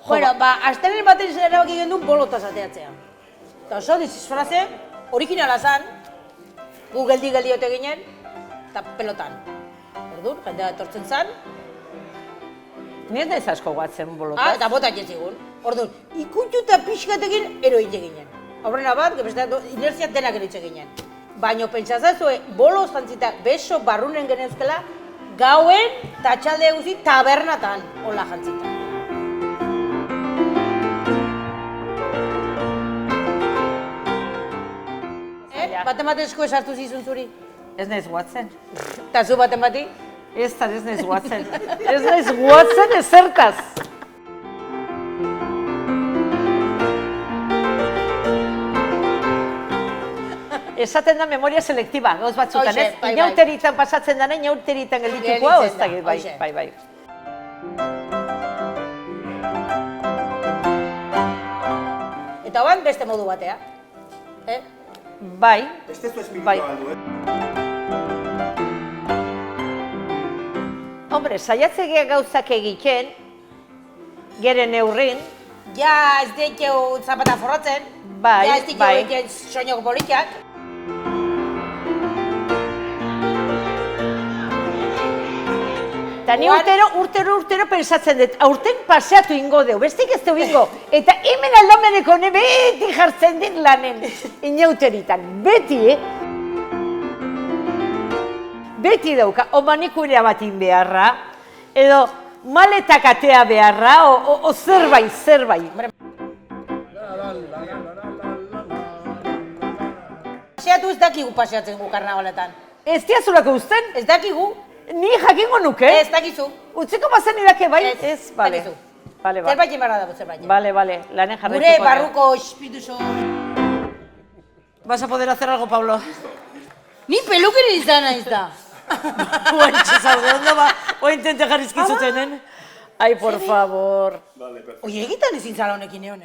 Bueno, astelen baten erabaki gendun bolotaz ateatzea. Eta oso disfraze, originala zan, gu geldi ote ginen, eta pelotan. Orduan, jendea etortzen zan. Ni ez naiz asko guatzen bolotaz. Eta botak jezigun. Orduan, ikuntxu eta pixkatekin eroite ginen. Aurrena bat, inertzia denak eroitze ginen. Baina pentsazazue, bolo zantzita beso barrunen genezkela, gauen eta txalde guzi tabernatan hola jantzita. Baten bat esku esartu zizun zuri? Ez naiz guatzen. Eta zu baten bati? Ez naiz guatzen. Ez naiz guatzen ezertaz. Esaten da memoria selektiba, gauz batzutan, ez? Inauteritan pasatzen dana, inauteritan geldituko hau, ez da, bai. Eta oan beste modu batea. Bai. Ez tezu espiritual du, Hombre, saiatzea gauzak egiten, geren neurrin. Ja ez deitu zapata forratzen. Bai, ja ez deitu egiten soinoko politikak. Eta ni urtero pensatzen dut, aurten paseatu ingo deu, bestik ez deu ingo. Eta hemen aldameneko ne beti jartzen dit lanen, inauteritan, beti, Beti dauka, o manikurea batin beharra, edo maletak atea beharra, o zerbait. Paseatu ez dakigu paseatzen gu karnabaletan. Ez diazulako usten? Ez dakigu. Ni jakingo nuke? Ez dakizu. Utziko bazen irake bai? Ez, bale. dakizu. Bale. Zerbait jemarra dago, zerbait. Bale, lanen jarraituko. Gure barruko espirituzo... Vas a poder hacer algo, Pablo? Ni pelukeri izan naiz da. Guantxe zaude, ondo ba, oa intente jarrizkizutenen. Ai, por favor. Oie, egitan ezin zala honekin egon,